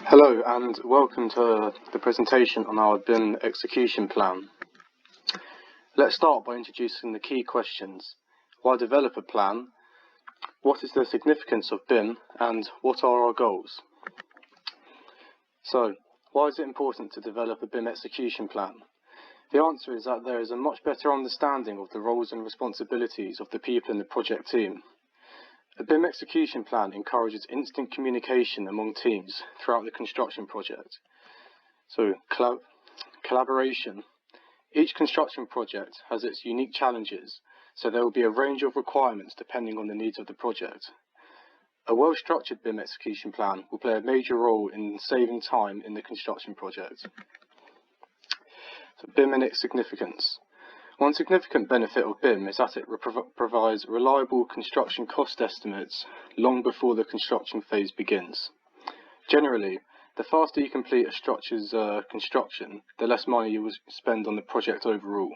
Hello and welcome to the presentation on our BIM execution plan. Let's start by introducing the key questions. Why develop a plan? What is the significance of BIM and what are our goals? So, why is it important to develop a BIM execution plan? The answer is that there is a much better understanding of the roles and responsibilities of the people in the project team. A BIM execution plan encourages instant communication among teams throughout the construction project. So, collaboration. Each construction project has its unique challenges, so there will be a range of requirements depending on the needs of the project. A well-structured BIM execution plan will play a major role in saving time in the construction project. So, BIM and its significance. One significant benefit of BIM is that it provides reliable construction cost estimates long before the construction phase begins. Generally, the faster you complete a structure's construction, the less money you will spend on the project overall.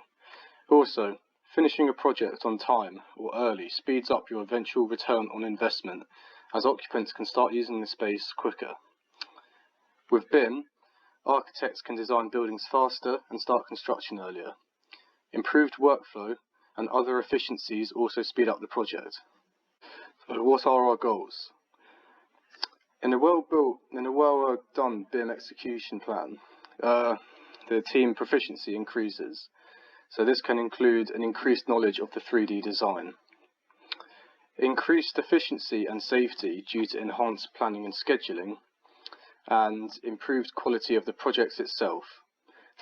Also, finishing a project on time or early speeds up your eventual return on investment, as occupants can start using the space quicker. With BIM, architects can design buildings faster and start construction earlier. Improved workflow and other efficiencies also speed up the project. So what are our goals? In a well-done BIM execution plan, the team proficiency increases. So this can include an increased knowledge of the 3D design. Increased efficiency and safety due to enhanced planning and scheduling, and improved quality of the project itself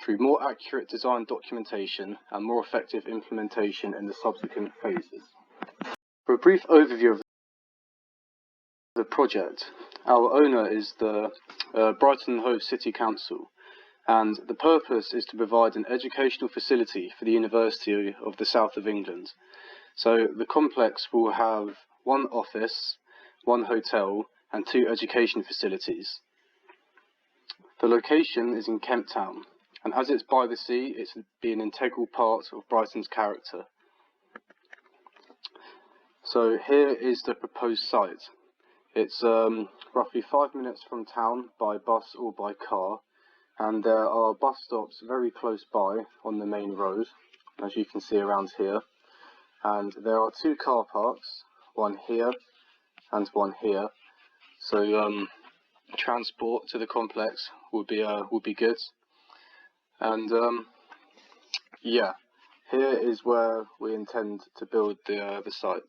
through more accurate design documentation and more effective implementation in the subsequent phases. For a brief overview of the project, our owner is the Brighton and Hove City Council, and the purpose is to provide an educational facility for the University of the South of England. So the complex will have one office, one hotel and 2 education facilities. The location is in Kemp Town, and as it's by the sea, it's be an integral part of Brighton's character. So here is the proposed site. It's roughly 5 minutes from town by bus or by car, and there are bus stops very close by on the main road, as you can see around here. And there are 2 car parks, one here and one here. So transport to the complex would be good. And yeah, here is where we intend to build the site.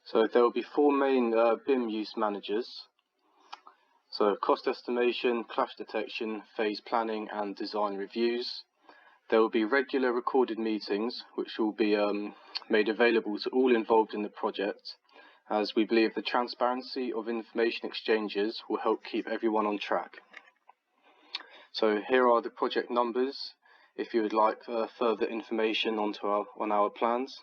So there will be 4 main BIM use managers. So cost estimation, clash detection, phase planning and design reviews. There will be regular recorded meetings which will be made available to all involved in the project, as we believe the transparency of information exchanges will help keep everyone on track. So here are the project numbers if you would like further information on our plans.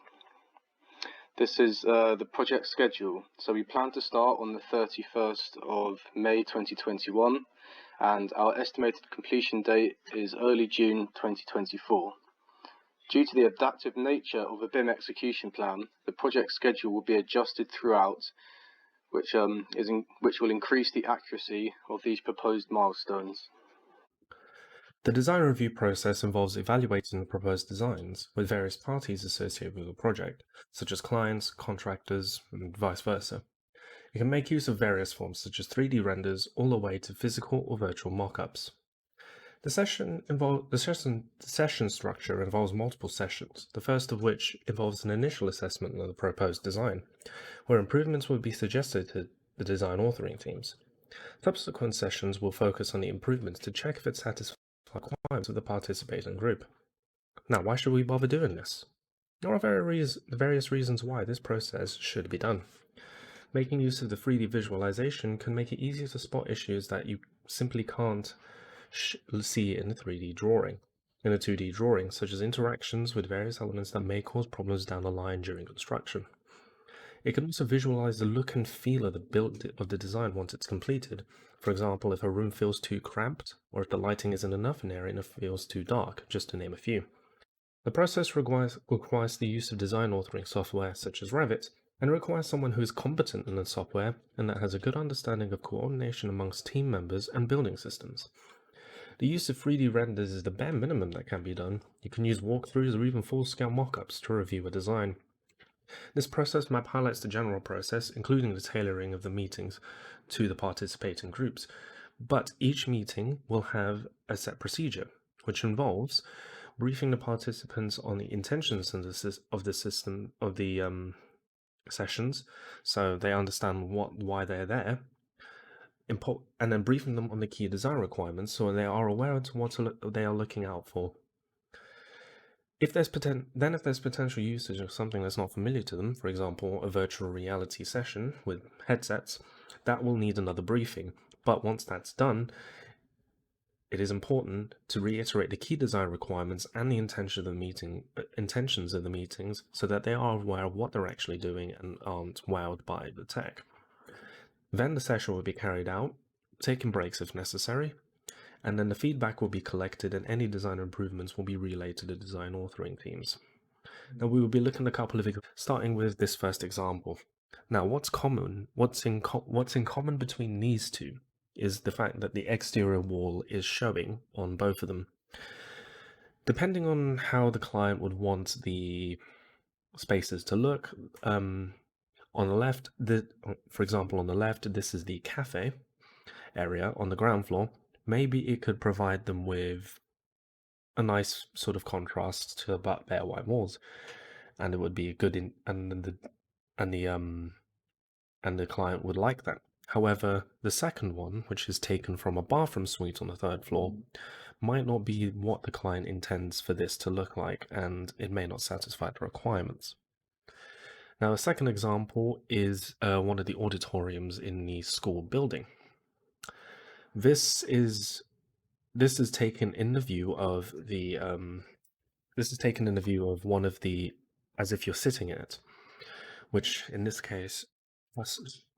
This is the project schedule. So we plan to start on the 31st of May 2021, and our estimated completion date is early June 2024. Due to the adaptive nature of a BIM execution plan, the project schedule will be adjusted throughout, which will increase the accuracy of these proposed milestones. The design review process involves evaluating the proposed designs with various parties associated with the project, such as clients, contractors, and vice versa. It can make use of various forms such as 3D renders all the way to physical or virtual mockups. The session structure involves multiple sessions, the first of which involves an initial assessment of the proposed design, where improvements will be suggested to the design authoring teams. Subsequent sessions will focus on the improvements to check if it satisfies requirements of the participating group. Now, why should we bother doing this? There are various reasons why this process should be done. Making use of the 3D visualization can make it easier to spot issues that you simply can't see in a 3D drawing. In a 2D drawing, such as interactions with various elements that may cause problems down the line during construction. It can also visualize the look and feel of the design once it's completed. For example, if a room feels too cramped, or if the lighting isn't enough in an area and it feels too dark, just to name a few. The process requires the use of design authoring software such as Revit, and requires someone who is competent in the software and that has a good understanding of coordination amongst team members and building systems. The use of 3D renders is the bare minimum that can be done. You can use walkthroughs or even full-scale mockups to review a design. This process map highlights the general process, including the tailoring of the meetings to the participating groups. But each meeting will have a set procedure, which involves briefing the participants on the intentions of the system of the sessions, so they understand why they're there, and then briefing them on the key design requirements, so they are aware of what they are looking out for. If there's potential usage of something that's not familiar to them, for example, a virtual reality session with headsets, that will need another briefing. But once that's done, it is important to reiterate the key design requirements and the intentions of the meetings, so that they are aware of what they're actually doing and aren't wowed by the tech. Then the session will be carried out, taking breaks if necessary, and then the feedback will be collected and any design improvements will be relayed to the design authoring teams. Now we will be looking at a couple of starting with this first example. Now what's in common between these two is the fact that the exterior wall is showing on both of them. Depending on how the client would want the spaces to look, on the left, for example on the left, this is the cafe area on the ground floor. Maybe it could provide them with a nice sort of contrast to about bare white walls, and it would be good and the client would like that. However, the second one, which is taken from a bathroom suite on the third floor, might not be what the client intends for this to look like, and it may not satisfy the requirements. Now, a second example is one of the auditoriums in the school building. This is taken in the view of one of the, as if you're sitting in it, which in this case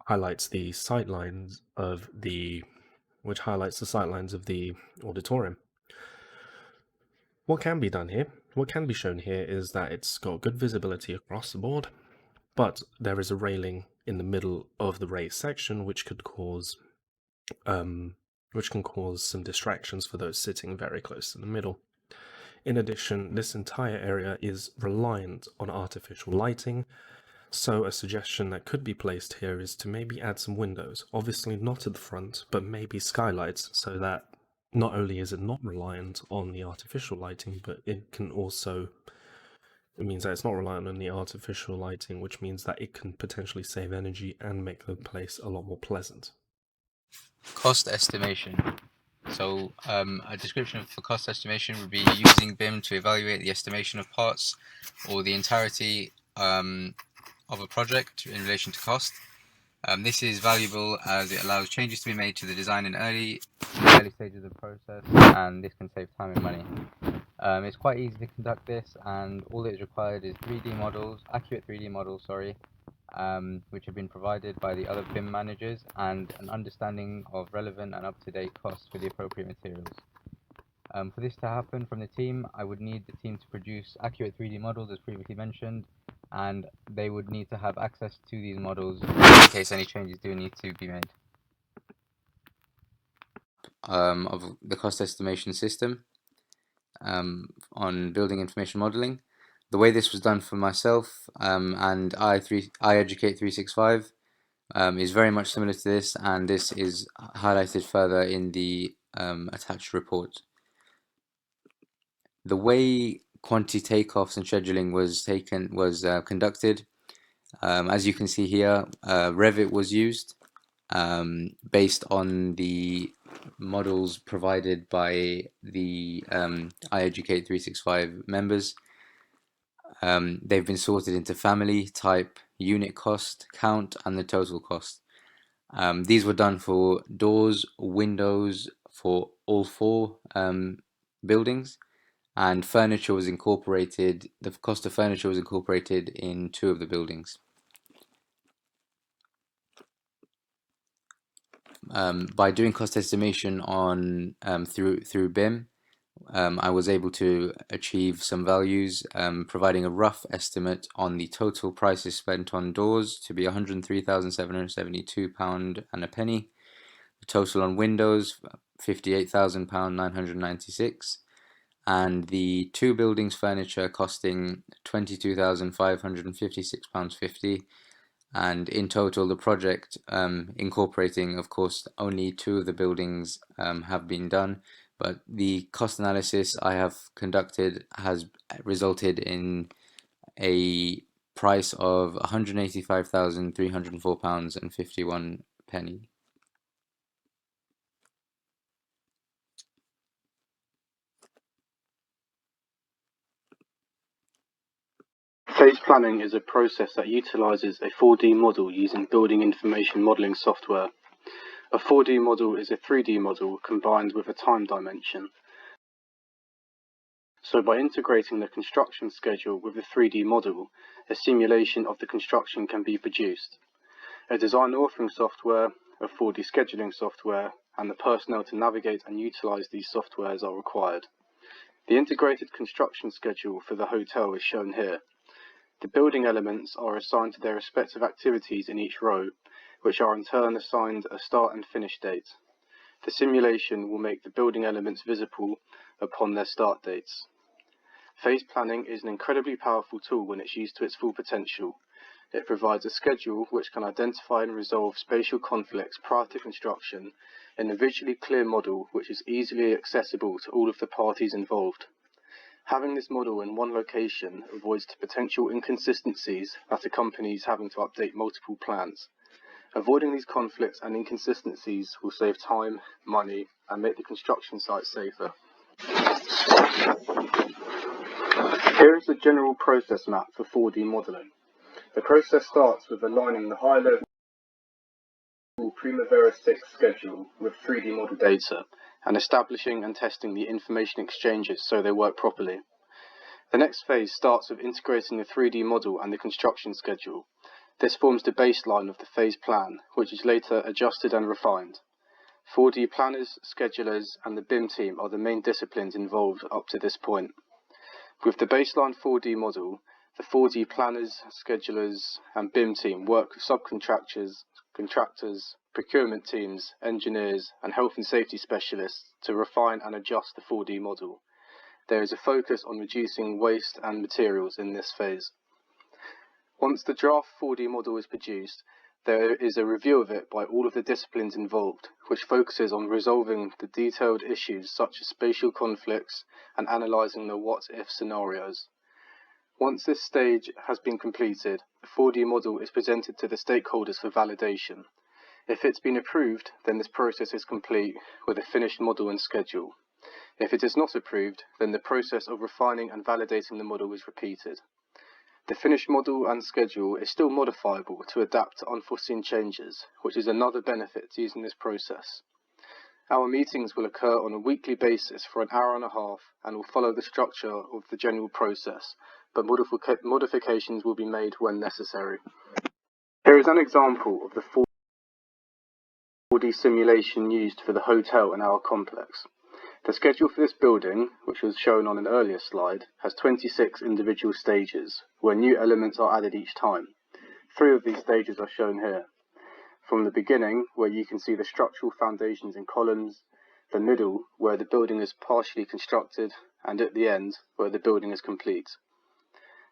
highlights the sightlines of the auditorium. What can be done here? What can be shown here is that it's got good visibility across the board, but there is a railing in the middle of the raised section, which can cause some distractions for those sitting very close to the middle. In addition, this entire area is reliant on artificial lighting, so a suggestion that could be placed here is to maybe add some windows, obviously not at the front, but maybe skylights, so that not only is it not reliant on the artificial lighting, but it means that it's not reliant on the artificial lighting, which means that it can potentially save energy and make the place a lot more pleasant. Cost estimation. So a description for cost estimation would be using BIM to evaluate the estimation of parts or the entirety of a project in relation to cost. This is valuable as it allows changes to be made to the design in early stages of the process, and this can save time and money. It's quite easy to conduct this, and all that is required is accurate 3D models, which have been provided by the other BIM managers, and an understanding of relevant and up-to-date costs for the appropriate materials. For this to happen from the team, I would need the team to produce accurate 3D models as previously mentioned, and they would need to have access to these models in case any changes do need to be made. Of the cost estimation system on building information modeling. The way this was done for myself and iEducate 365 is very much similar to this, and this is highlighted further in the attached report. The way quantity takeoffs and scheduling was conducted, as you can see here, Revit was used based on the models provided by the iEducate 365 members. They've been sorted into family, type, unit cost, count, and the total cost. These were done for doors, windows for all 4 buildings, and furniture was incorporated. The cost of furniture was incorporated in 2 of the buildings. By doing cost estimation on through BIM, I was able to achieve some values, providing a rough estimate on the total prices spent on doors to be £103,772 and a penny. The total on windows, £58,996, and the two buildings furniture costing £22,556.50. And in total, the project, incorporating, of course, only two of the buildings have been done, but the cost analysis I have conducted has resulted in a price of £185,304.51. Phase planning is a process that utilises a 4D model using building information modelling software. A 4D model is a 3D model combined with a time dimension. So by integrating the construction schedule with the 3D model, a simulation of the construction can be produced. A design authoring software, a 4D scheduling software, and the personnel to navigate and utilise these softwares are required. The integrated construction schedule for the hotel is shown here. The building elements are assigned to their respective activities in each row, which are in turn assigned a start and finish date. The simulation will make the building elements visible upon their start dates. Phase planning is an incredibly powerful tool when it's used to its full potential. It provides a schedule which can identify and resolve spatial conflicts prior to construction in a visually clear model which is easily accessible to all of the parties involved. Having this model in one location avoids the potential inconsistencies that accompanies having to update multiple plans. Avoiding these conflicts and inconsistencies will save time, money, and make the construction site safer. Here is the general process map for 4D modelling. The process starts with aligning the high-level Primavera 6 schedule with 3D model data and establishing and testing the information exchanges so they work properly. The next phase starts with integrating the 3D model and the construction schedule. This forms the baseline of the phase plan, which is later adjusted and refined. 4D planners, schedulers, and the BIM team are the main disciplines involved up to this point. With the baseline 4D model, the 4D planners, schedulers, and BIM team work with subcontractors, contractors, procurement teams, engineers, and health and safety specialists to refine and adjust the 4D model. There is a focus on reducing waste and materials in this phase. Once the draft 4D model is produced, there is a review of it by all of the disciplines involved, which focuses on resolving the detailed issues such as spatial conflicts and analysing the what-if scenarios. Once this stage has been completed, the 4D model is presented to the stakeholders for validation. If it's been approved, then this process is complete with a finished model and schedule. If it is not approved, then the process of refining and validating the model is repeated. The finished model and schedule is still modifiable to adapt to unforeseen changes, which is another benefit to using this process. Our meetings will occur on a weekly basis for an hour and a half and will follow the structure of the general process, but modifications will be made when necessary. Here is an example of the 4D simulation used for the hotel in our complex. The schedule for this building, which was shown on an earlier slide, has 26 individual stages, where new elements are added each time. 3 of these stages are shown here. From the beginning, where you can see the structural foundations in columns, the middle, where the building is partially constructed, and at the end, where the building is complete.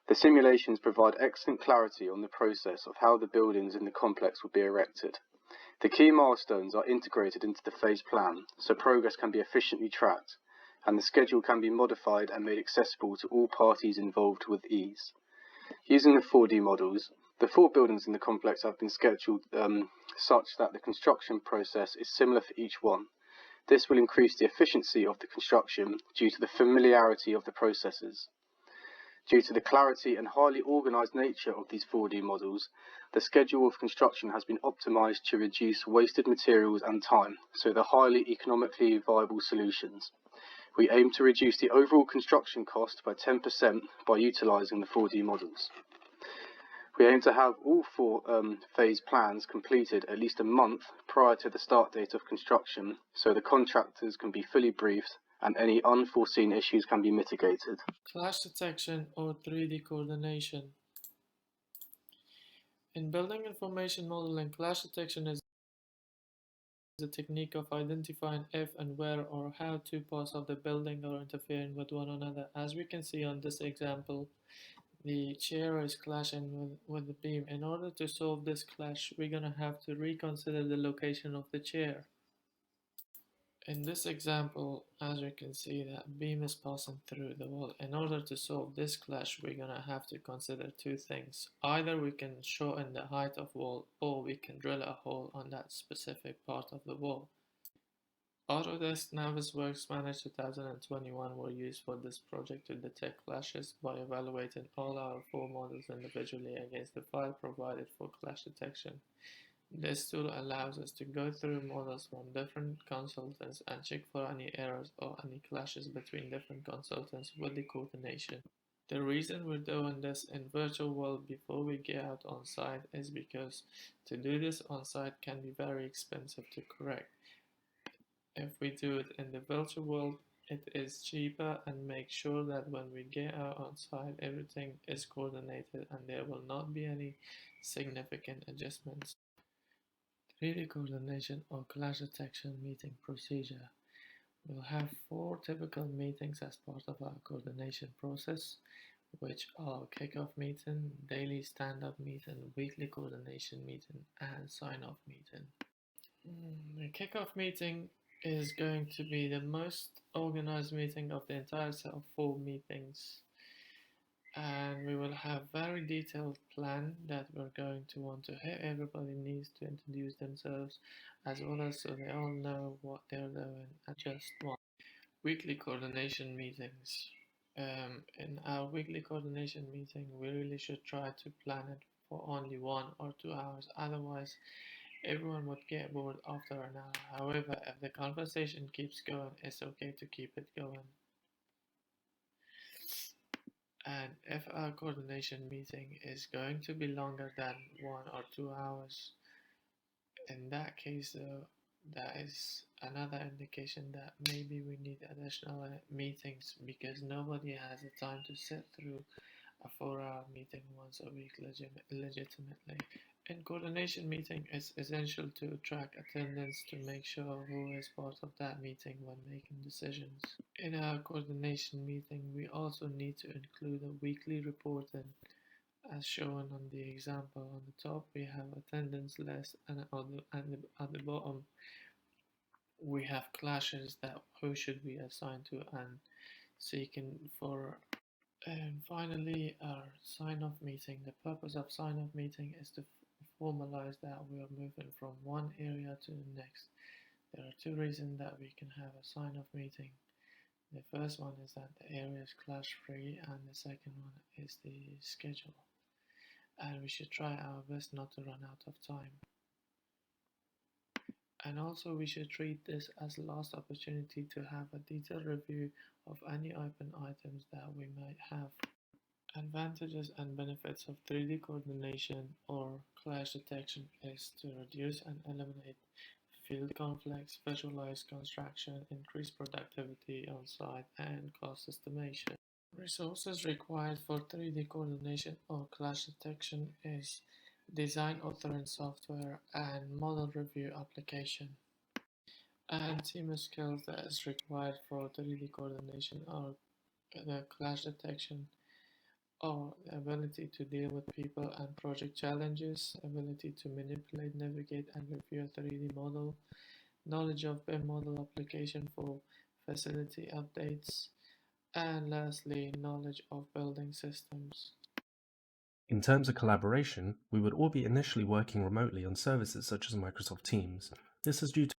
The simulations provide excellent clarity on the process of how the buildings in the complex will be erected. The key milestones are integrated into the phase plan, so progress can be efficiently tracked, and the schedule can be modified and made accessible to all parties involved with ease. Using the 4D models, the 4 buildings in the complex have been scheduled such that the construction process is similar for each one. This will increase the efficiency of the construction due to the familiarity of the processes. Due to the clarity and highly organised nature of these 4D models, the schedule of construction has been optimised to reduce wasted materials and time, so they're highly economically viable solutions. We aim to reduce the overall construction cost by 10% by utilising the 4D models. We aim to have all 4 phase plans completed at least a month prior to the start date of construction, so the contractors can be fully briefed and any unforeseen issues can be mitigated. Clash detection or 3D coordination. In building information modeling, clash detection is a technique of identifying if and where or how two parts of the building are interfering with one another. As we can see on this example, the chair is clashing with the beam. In order to solve this clash, we're going to have to reconsider the location of the chair. In this example, as you can see, that beam is passing through the wall. In order to solve this clash, we're going to have to consider two things. Either we can shorten the height of wall, or we can drill a hole on that specific part of the wall. Autodesk Navisworks Manage 2021 were used for this project to detect clashes by evaluating all our 4 models individually against the file provided for clash detection. This tool allows us to go through models from different consultants and check for any errors or any clashes between different consultants with the coordination. The reason we're doing this in virtual world before we get out on site is because to do this on site can be very expensive to correct. If we do it in the virtual world, it is cheaper and make sure that when we get out on site, everything is coordinated and there will not be any significant adjustments. 3D coordination or clash detection meeting procedure. We'll have 4 typical meetings as part of our coordination process, which are kickoff meeting, daily stand-up meeting, weekly coordination meeting, and sign-off meeting. The kickoff meeting is going to be the most organized meeting of the entire set of 4 meetings, and we will have very detailed plan that we're going to want to hit. Everybody needs to introduce themselves as well as so they all know what they're doing and just one. Weekly coordination meetings. In our weekly coordination meeting, we really should try to plan it for only 1 or 2 hours, otherwise everyone would get bored after an hour. However, if the conversation keeps going, it's okay to keep it going. And if our coordination meeting is going to be longer than 1 or 2 hours, in that case, that is another indication that maybe we need additional meetings because nobody has the time to sit through a 4-hour meeting once a week legitimately. In coordination meeting, it's essential to track attendance to make sure who is part of that meeting when making decisions. In our coordination meeting, we also need to include a weekly reporting. As shown on the example on the top, we have attendance list, and at the bottom, we have clashes that who should we assign to and seeking for. And finally, our sign-off meeting. The purpose of sign-off meeting is to formalize that we are moving from one area to the next. There are 2 reasons that we can have a sign-off meeting. The first one is that the area is clash-free, and the second one is the schedule. And we should try our best not to run out of time. And also we should treat this as a last opportunity to have a detailed review of any open items that we might have. Advantages and benefits of 3D coordination or clash detection is to reduce and eliminate field conflicts, visualize construction, increase productivity on site, and cost estimation. Resources required for 3D coordination or clash detection is design authoring software and model review application. And team skills that is required for 3D coordination are the clash detection or the ability to deal with people and project challenges, ability to manipulate, navigate, and review a 3D model, knowledge of BIM model application for facility updates, and lastly, knowledge of building systems. In terms of collaboration, we would all be initially working remotely on services such as Microsoft Teams. This is due to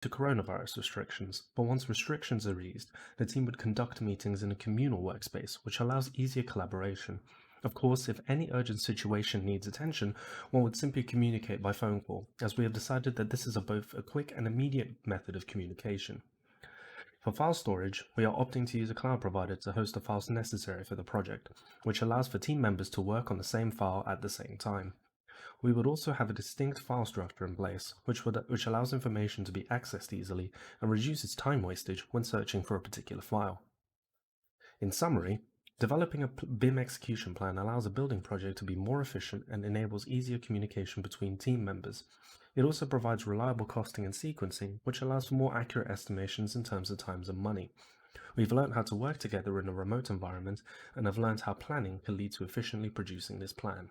coronavirus restrictions, but once restrictions are eased, the team would conduct meetings in a communal workspace, which allows easier collaboration. Of course, if any urgent situation needs attention, one would simply communicate by phone call, as we have decided that this is both a quick and immediate method of communication. For file storage, we are opting to use a cloud provider to host the files necessary for the project, which allows for team members to work on the same file at the same time. We would also have a distinct file structure in place, which allows information to be accessed easily and reduces time wastage when searching for a particular file. In summary, developing a BIM execution plan allows a building project to be more efficient and enables easier communication between team members. It also provides reliable costing and sequencing, which allows for more accurate estimations in terms of times and money. We've learned how to work together in a remote environment and have learned how planning can lead to efficiently producing this plan.